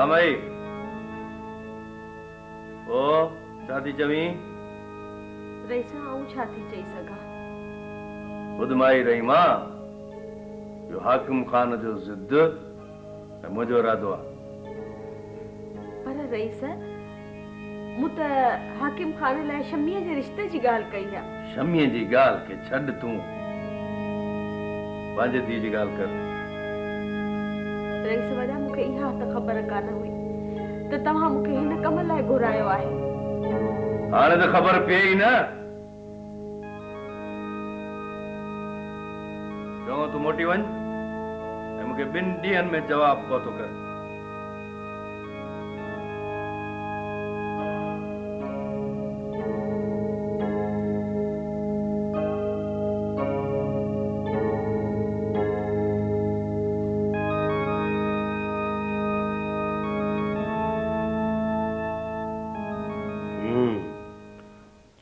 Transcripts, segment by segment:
भाई ओ छाती चवी रईसा आऊं छाती चई सगा खुद माई रही मां जो हाकिम खान जो जिद मुझो इरादो आहे पर रईसा मु त हाकिम खान लाइ शमीअ जे रिश्ते जी ॻाल्हि कई आहे। शमीअ जी ॻाल्हि खे छॾ तूं पंहिंजे धीउ जी ॻाल्हि कर। रईस वॾा मूंखे इहा त ख़बर कान हुई त तव्हां मूंखे हिन कम लाइ घुरायो आहे। हाणे त ख़बर पए ई न। चङो तूं मोटी वञ ऐं मूंखे 2 ॾींहंनि में जवाब पहुतो कर।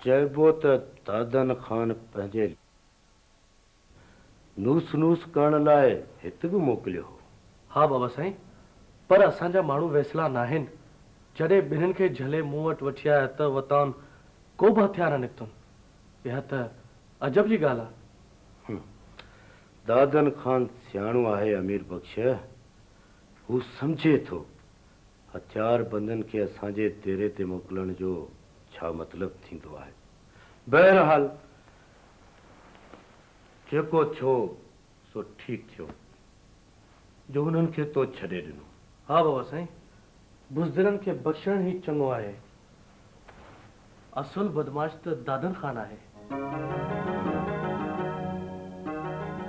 चइबो त दादन खान पंहिंजे नूस नूस करण लाइ हिते बि मोकिलियो हो। हाँ बाबा साईं, पर असांजा माण्हू वैसला नाहिनि। जॾहिं ॿिन्हिनि खे झले मूं वटि वठी आया त वतान को बि हथियार निकितुनि। इहा त अजब जी ॻाल्हि आहे। दादन खान सियाणो आहे अमीर बख्श, हू सम्झे थो हथियार बंदनि खे असांजे तेरे ते मोकिलण जो छा मतिलबु थींदो आहे। बहरहाल जेको थियो सो ठीक थियो जो हुननि खे तो छॾे ॾिनो। हाँ बाबा साईं, बुज़दिलनि खे बख़्शण ई चङो आहे। असुल बदमाश त दादन खान आहे।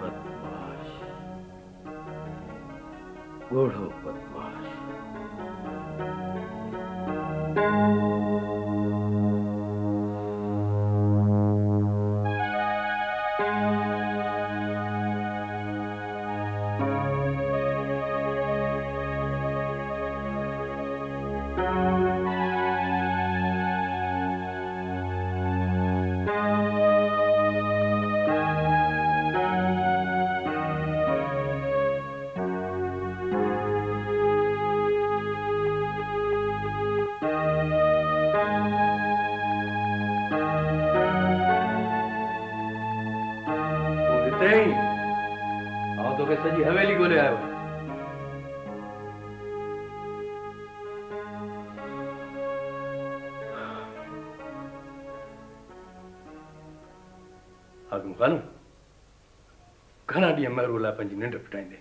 बदमाश, ॻोढ़ो बदमाश। सॼी हवेली ॻोल्हे आयो। हाकिम खान घणा ॾींहं महरू लाइ पंहिंजी निंड फिटाईंदे।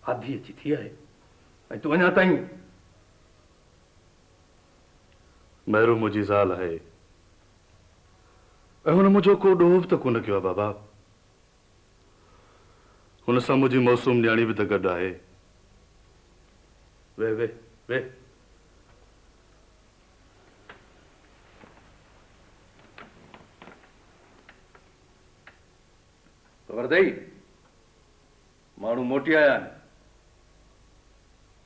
आधी अची थी आहे ऐं तूं अञा ताईं। महरू मुंहिंजी ज़ाल आहे ऐं हुन मुंहिंजो को ॾोह त कोन कयो आहे बाबा। हुन सां मुंहिंजी मौसूम न्याणी बि त गॾु आहे। वे वे वे ख़बर अथई माण्हू मोटी आया आहिनि।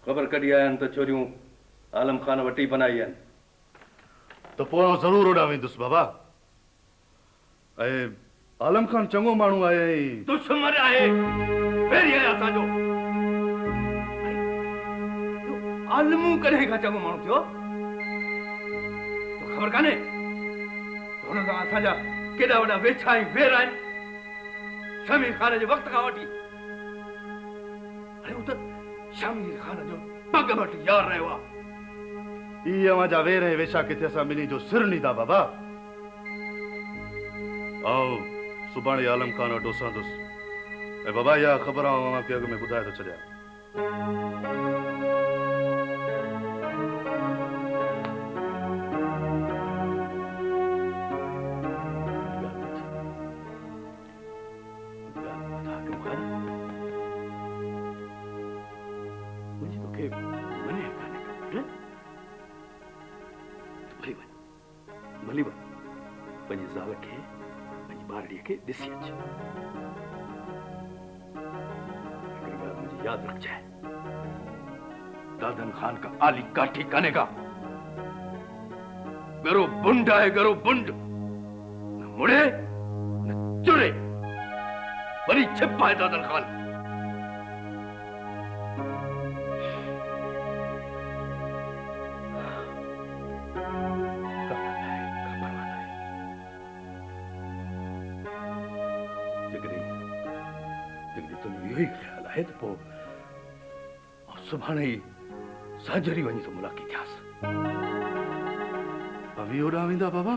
ख़बर कढी आया आहिनि त छोरियूं आलम खान वटि ई बनाई आहिनि। त पोइ आउं ज़रूरु होॾां वेंदुसि बाबा। ऐं आलम खान चङो माण्हू आहे। दुश्मन आहे, पहिरीं आहे असांजो। आलमू कॾहिं खां चङो माण्हू थियो तो ख़बर कान्हे। हुन सां असांजा केॾा वॾा वेछा ऐं वेर आहिनि। शमीर खान जे वक़्त खां वठी हाणे हू त शमीर खान जो पग वटि यार रहियो आहे। इहे अव्हां जा वेर ऐं वेछा किथे असां ॿिन्ही जो सिर नींदा बाबा। आउं सुभाणे आलम खान वटि ओसंदुसि ऐं बाबा इहा ख़बर अव्हांखे अॻु में ॿुधाए थो छॾियां। पंहिंजी ज़ाल खे पंहिंजी ॿारड़ीअ खे ॾिसी अच। हिकिड़ी ॻाल्हि मुंहिंजी यादि रखजांइ, दादन खान का आली काठी काने का। गरो बुंड आहे, गरो बुंड। न मुड़े न चुरे, वरी छिप आहे दादन खान। जगड़ी तुझो यो ही ख्याल है तो सुभाणे ही साजरी वही तो मुलाक़ात थियास। अभी ओडा वेंदा बाबा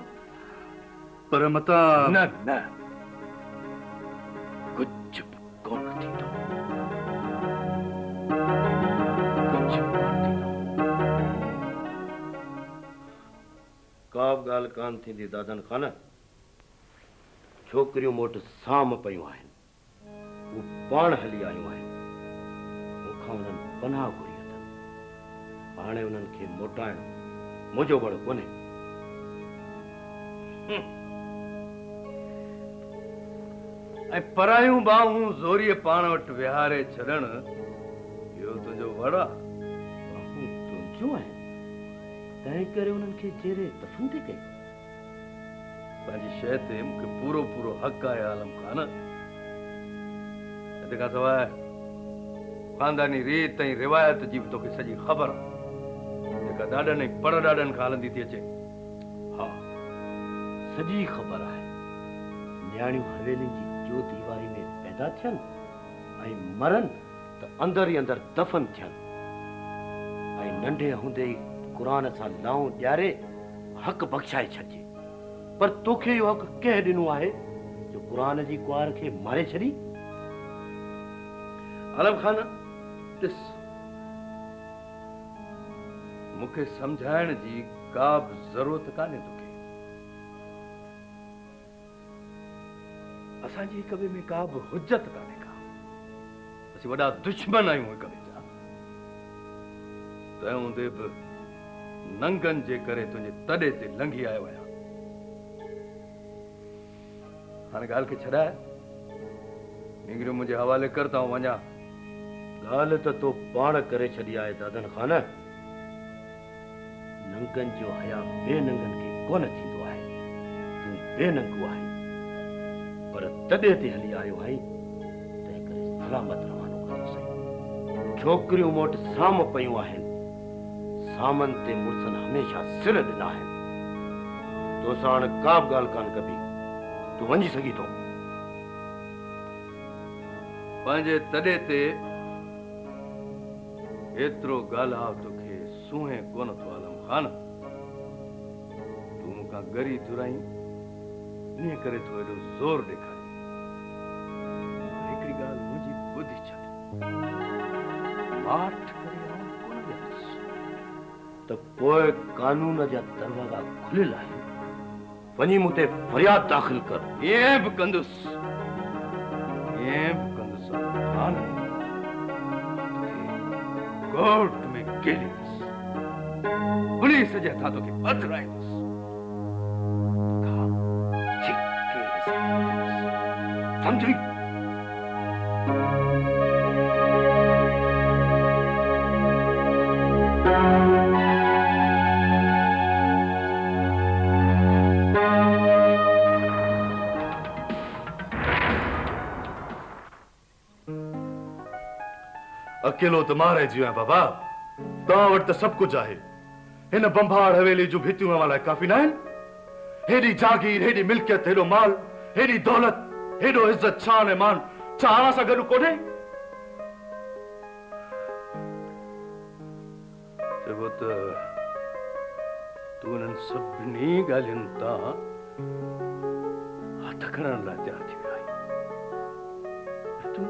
पर मता न न कुछ भी कोन थींदो, कुछ भी कोन थींदो। का बि ॻाल्हि कान थींदी दादन खान। छोकिरियूं मोट साम पयूं आहिनि, हू पाण हली आयूं आहिनि। मूंखां उन्हनि पनाह घुरी अथनि। हाणे उन्हनि खे मोटाइण मुंहिंजो बड़ कोन्हे। ऐं परायूं बाहूं ज़ोरीअ पाण वटि विहारे छॾण इहो तुंहिंजो वड़ आहे। बाहूं तुंहिंजूं आहिनि, तंहिं करे उन्हनि खे जेरे दफ़न थी कई। पंहिंजी शइ ते मूंखे पूरो पूरो हक़ आहे आलम खान। हिन खां सवाइ खानदानी रीत ऐं रिवायत जी बि तोखे सॼी ख़बर आहे, जेका ॾाॾनि ऐं पर ॾाॾनि खां हलंदी थी अचे। हा, सॼी ख़बर आहे। न्याणियूं हवेलियुनि जी जो दीवारी में पैदा थियनि ऐं मरनि त अंदरि ई अंदरि दफ़न थियनि। ऐं नंढे हूंदे ई क़ुरान सां लाऊं ॾियारे हक़ बख़्शाए छॾिजे। पर तोखे इहो हक़ कंहिं ॾिनो आहे जो क़ुरान जी कुआर खे मारे छॾी? आलम खान ॾिस, मूंखे सम्झाइण जी का बि ज़रूरत कान्हे तोखे। असांजी हिक ॿिए में का बि हुज्जत कान्हे का। असीं वॾा दुश्मन आहियूं हिक ॿिए जा। तंहिं हूंदे बि नंगनि जे करे तुंहिंजे तॾे ते लंघी आयो आहियां। हाणे ॻाल्हि खे छॾाए निंगरियूं मुंहिंजे हवाले कर त वञा। ॻाल्हि त तो पाण करे छॾी आहे दादन खान। नंगनि जो हया बेनंगनि खे कोन थींदो आहे। तूं बेनंगो आहे, पर तॾे ते हली आयो आहीं, तंहिं करे सलामत रवानो कयो सही। छोकिरियूं मोट साम पयूं आहिनि। सामन ते मुड़सनि हमेशह सिर ॾिना आहिनि। तोसां हाणे का बि ॻाल्हि कान कबी। तूं वञी सघी थो। पंहिंजे तॾे ते एतिरो ॻाल्हाउ तोखे सूंहे कोन थो आलम खान। तूं मूंखां गरी दुराई, इन करे थो एॾो ज़ोर ॾेखारी। हिकिड़ी ॻाल्हि मुंहिंजी ॿुधी छॾ, माठ करे आऊं कोन वेंदुसि। त पोइ कानून जा दरवाज़ा खुलियल आहिनि। वञी मूं ते फरियाद दाख़िल कर। ईअं बि कंदुसि, ईअं बि कंदुसि आलम खान। कोर्ट में केलींदुसि, पुलिस जे हथां तोखे पथराईंदुसि, तोखां छिके हिसाब समझी? अकेलो त मां रहिजी आहियां बाबा। तव्हां वटि त सभु कुझु आहे। हिन बंभाड़ हवेली जूं भितियूं अवां लाइ काफ़ी न आहिनि? हेॾी जागीर, हेॾी मिल्कियत, हेॾो माल, हेॾी दौलत, हेॾो इज़त, शान ऐं मान छा अवां सां गॾु कोन्हे? चइबो त तूं हिननि सभिनी ॻाल्हियुनि तां हथ खणण लाइ तयारु थी वियो आहीं। तूं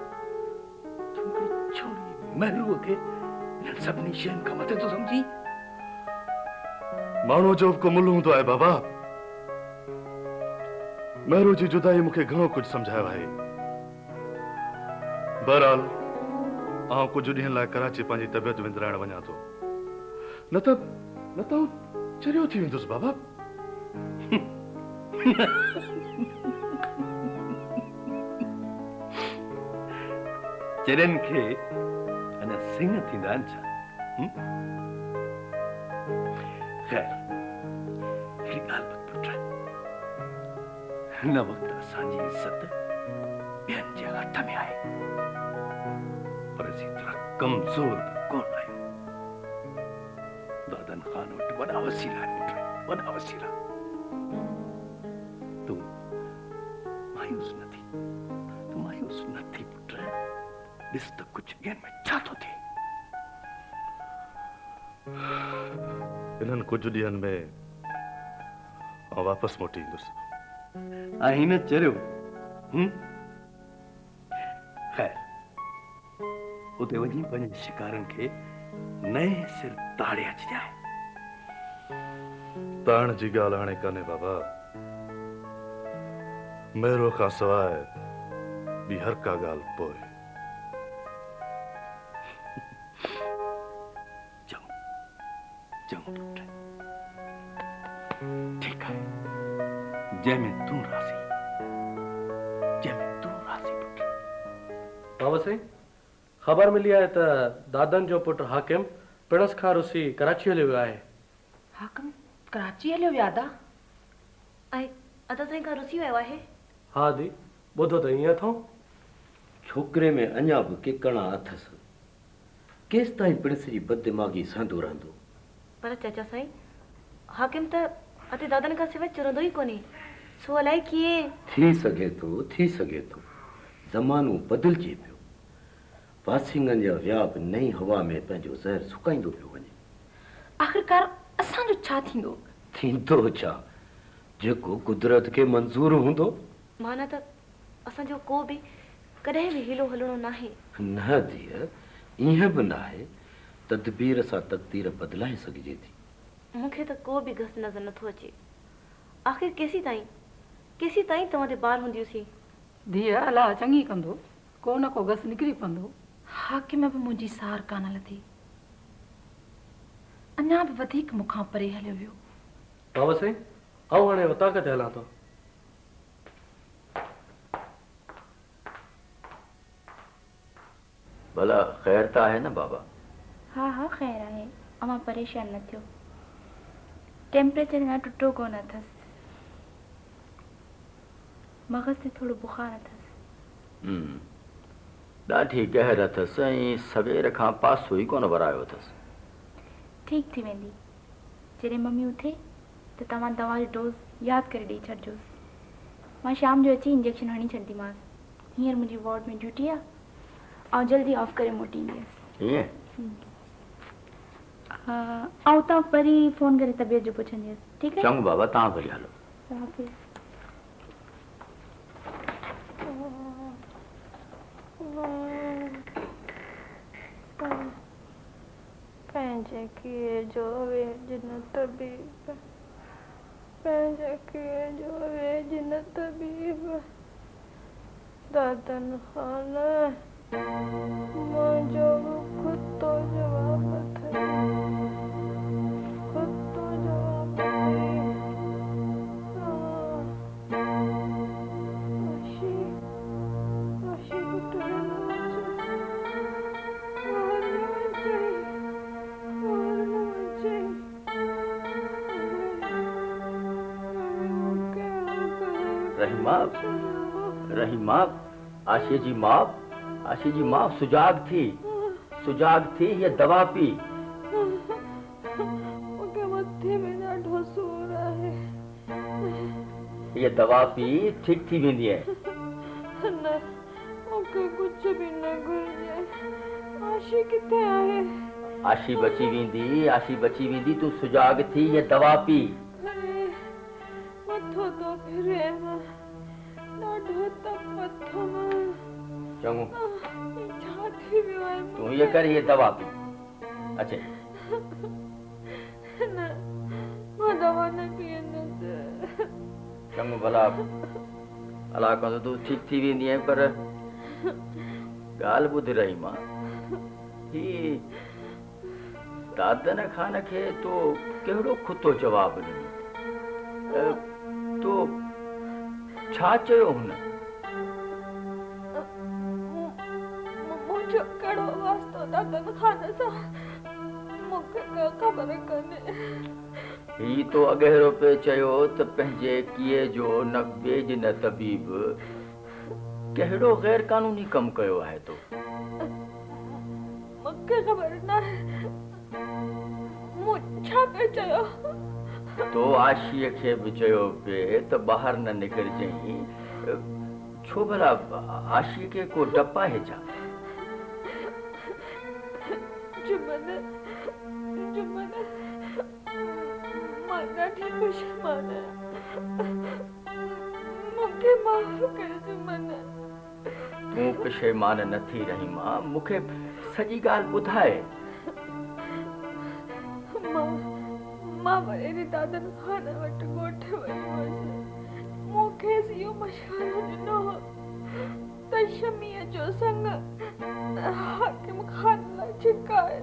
हिकिड़ी छोरी महरूअ खे हिननि सभिनी शयुनि खां मथे थो सम्झी? माण्हूअ जो को मुल्ह हूंदो आहे बाबा। महरू जी जुदाई मूंखे घणो कुझु सम्झायो आहे। बहरहाल आउं कुझु ॾींहंनि लाइ कराची पंहिंजी तबियत विंदराइण वञा थो। न त चरियो थी वेंदुसि बाबा। चरियनि खे अञा सिंह थींदा आहिनि छा? ख़ैर, हिकिड़ी ॻाल्हि मत पुट, हिन वक़्तु असांजी इज़त ॿियनि जे हथ में आहे, पर असीं एतिरा कमज़ोर बि कोन आहियूं। दादन खान वटि वॾा वसीला आहिनि पुट, वॾा वसीला। तूं मायूस न थी, मायूस न थी पुट। ॾिस त कुछ ॾींहंनि में छा थो थिए। इन्हनि कुझु ॾींहंनि में आउं वापसि मोटी ईंदुसि। आहीं न चरियो। ख़ैर उते वञी पंहिंजे शिकारनि खे नए सिर ताड़े अचिजांइ। ताण जी ॻाल्हि हाणे कान्हे बाबा। मेरो खां सवाइ ॿी हर का ॻाल्हि पोइ। चङो पुट, ठीकु आहे। जंहिंमें तूं राज़ी, जंहिंमें तूं राज़ी पुट। बाबा साईं, ख़बर मिली आहे त दादन जो पुटु हाकिम पिणस खां रुसी कराची हलियो वियो आहे। हाकिम कराची हलियो वियो आहे? ऐं अदा ताईं खां रुसी वियो आहे? हा दी, ॿुधो त ईअं अथऊं। छोकिरे में अञा बि किकणा अथसि। केसि ताईं पिणस जी बददिमाग़ी सहंदो रहंदो। पर चाचा साईं, हाकिम त अते दादन खां सवाइ चुरंदो ई कोन्हे। सो अलाए कीअं थी सघे थो ज़मानो बदिलजे पियो। वासिंगनि जा विया बि नई हवा में पंहिंजो ज़हर सुकाईंदो पियो वञे। आख़िरकार असांजो छा थींदो? थींदो छा, जेको कुदरत खे मंज़ूर हूंदो। माना त असांजो को बि कॾहिं बि हीलो हलणो नाहे। न धीअ, ईअं बि न आहे। तदबीर सां तक़दीर बदिलाए सघिजे थी। मूंखे त को बि घस नज़र नथो अचे। आख़िर केसी ताईं तव्हां ते ॿार हूंदियूंसीं। धीअ अलाह चङी कंदो, को न को घस निकिरी पवंदो। हाकिम बि मुंहिंजी सार कान लथी, अञा बि वधीक मूंखां परे हलियो वियो। बाबा साईं, आउं हाणे वताक ते हलां थो। भला ख़ैर त आहे न बाबा? हा ख़ैर आहे। अमां परेशान न थियो। टेम्परेचर अञा टुटो कोन अथसि। मग़ज़ ते थोरो बुखार अथसि। ॾाढी कहर अथसि ऐं सवेर खां पासो ई कोन वरायो अथसि। ठीकु थी वेंदी। जॾहिं मम्मी उथे त तव्हां दवा जो डोज़ यादि करे ॾेई छॾिजोसि। मां शाम जो अची इंजेक्शन हणी छॾींदीमांसि। हींअर मुंहिंजी वार्ड में ड्यूटी आहे ऐं जल्दी ऑफ करे मोटींदीअसि। ईअं? ऐं तव्हां वरी फ़ोन करे तबियत जो पुछंदीअसि। ठीकु आहे? चङो बाबा, तव्हां भली हलो। पंहिंजे कीअ जो वेझ न तबीब, पंहिंजे कीअ जो वेझ न तबीब। दादन खान मुंहिंजो ख़ुद तो जवाब अथई, ख़ुद तो जवाब अथई। आशी पुट रहीमा, आशी जी माँ सुजाग थी ये दवा पी। मूंखे मथे में ॾाढो सूर आहे। ये दवा पी, ठीक थी वेंदी है। न, मूंखे कुछ भी न घुर्जे। आशी किथे आहे? आशी बची वेंदी। तू सुजाग थी ये दवा पी। मथो तो फिरे ॾाढो तप मथो में। चङो, छा थी वियो आहे? तू ये कर, ये दवा पी। अच्छा न, मां दवा न पीअंदसि। चङो भला अलाह कंदो तूं ठीक थी वेंदी आहे। पर ॻाल्हि ॿुध रहीमा, ही दादन खान खे तो कहिड़ो खुतो जवाब ॾिनो? तो छा चयो हुन? मुंहिंजो कहिड़ो वास्तो दादन खान सां मूंखे का ख़बर कोन्हे। ही तो अगहरो पे चयो त पंहिंजे कीअ जो न वेझ न तबीब। कहिड़ो गैर कानूनी कम कयो आहे तो? मूंखे ख़बर न आहे। मूं छा पे चयो? तो आशीअ खे बि चयो पे त ॿाहिरि न निकिरजांइ। छो भला आशिक़े को डपा है छा? जुमन जुमन मां ॾाढी परेशान आहियां, मूंखे माफ़ कर जुमन। तूं पशेमान न थी रही मां, मूंखे सॼी ॻाल्हि ॿुधाए। मां वरी दादन खान वटि ॻोठ वई हुअसि। मूंखे इहो मशवरो ॾिनो त शमीअ जो संग हाकिम खान लाइ छिकाए।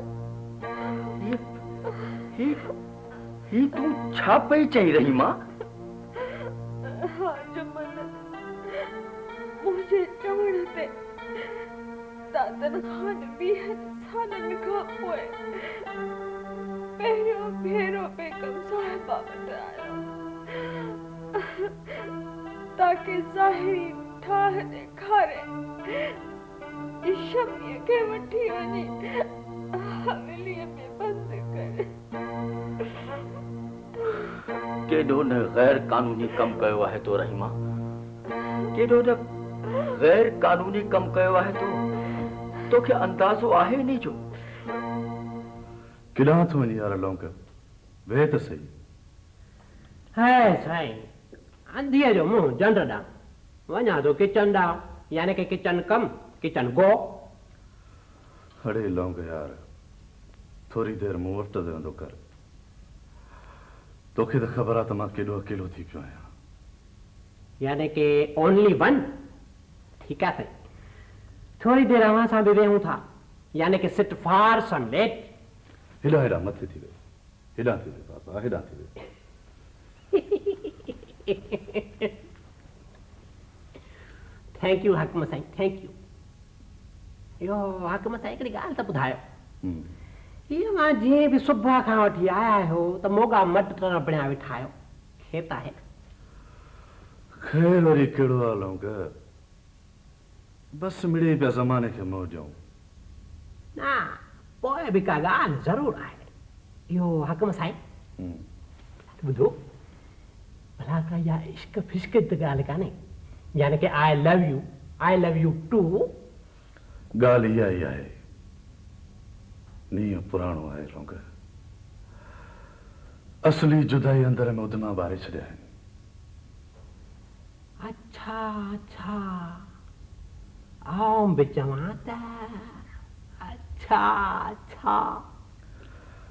ही तूं छा पई चई रही मां? हाँ जुमन, मुझे चवण ते दादन खान 20 सालनि खां पोइ पहिरियों भेरो बेगम साहिबा वटि आयो ताकि ज़ाहिरी ठाह ॾेखारे शमीअ खे वठी वञी हवेलीअ में बंदि करे। केॾो न गैर कानूनी कम कयो आहे तो रहीमा, केॾो न गैर कानूनी कम कयो आहे तो। तोखे अंदाज़ो आहे नी जो? किॾां थो वञी यार लौंग? वेह त सही। है साईं, अंधीअ जो मुंहुं जंड ॾांहुं वञा थो किचन ॾांहुं, यानी कि किचन कम किचन गो। अड़े लौंग यार, थोरी देरि मूं वटि वेंदो कर। तोखे त ख़बर आहे त मां केॾो अकेलो थी पियो आहियां। यानी कि ओनली वन? ठीकु आहे साईं, थोरी देरि अव्हां सां बि वेहूं था, यानी कि सिट फार सम लेट। हेॾा हेॾा मथे थी वे, हेॾा थी वे बाबा, हेॾा थी वे। थैंक यू हाकिम साईं, थैंक यू। इहो हाकिम साईं हिकिड़ी ॻाल्हि त ॿुधायो, इहो मां जीअं बि सुबुह खां वठी आया आहियो त मोगा मटन बणिया वेठा आहियो, खेत आहे? ख़ैर वरी कहिड़ो आहे लौंग, बसि मिड़े पिया ज़माने खे मोह ॾियूं। ना पोइ बि का ॻाल्हि ज़रूरु आहे। इहो हाकिम साईं ॿुधो, भला का इहा इश्क फिश्क त ॻाल्हि कान्हे, यानी कि आई लव यू टू? ॻाल्हि इहा ई आहे, नींहुं पुराणो आहे लौंग। असली जुदाई अंदर में उदमा ॿारे छॾिया आहिनि। अच्छा अच्छा, आउं बि चवां त अच्छा अच्छा।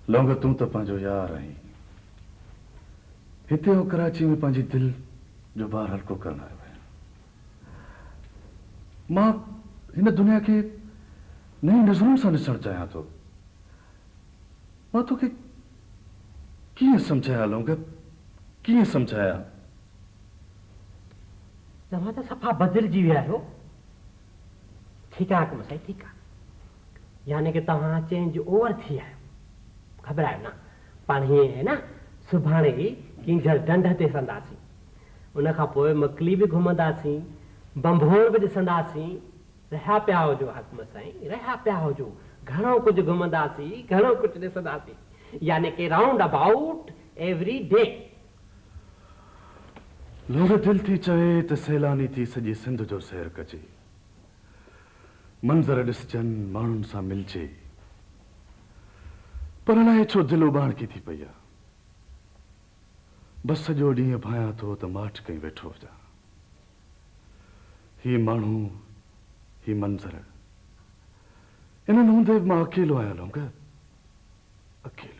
लौंग तूं त पंहिंजो यार आहीं, हिते हो कराची में पंहिंजी दिलि जो भार हल्को करण आयो आहियां। मां हिन दुनिया खे नई नज़रुनि सां ॾिसणु चाहियां थो। मां तोखे कीअं सम्झायां लौंग, कीअं सम्झायां? तव्हां त सफ़ा बदिलजी विया आहियो। ठीकु आहे हाकिम साईं, ठीकु आहे, यानी कि तव्हां चेंज ओवर थी विया आहियो। घबरायो न, पाण हीअं आहे न, सुभाणे ई किंजल ढंढ ते संदासीं, उन खां पोइ मकली बि घुमंदासीं, बंभोर बि ॾिसंदासीं। रहिया पिया हुजो हाकिम साईं, रहिया पिया हुजो, घणो कुझु घुमंदासीं, घणो कुझु ॾिसंदासीं, यानी कि राउंड अबाउट एवरी डे। लोग दिल थी चवे त सैलानी थी सॼे सिंध जो सैर कजे, मंज़र ॾिसजनि, माण्हुनि सां मिलजे, पर अलाए छो दिलि उॿाणकी थी पई आहे। बसि सॼो ॾींहुं भायां थो त माठ कई वेठो हुजां। ही माण्हू, ही मंज़र, इन्हनि हूंदे बि मां अकेलो आहियां लौंग, अकेलो।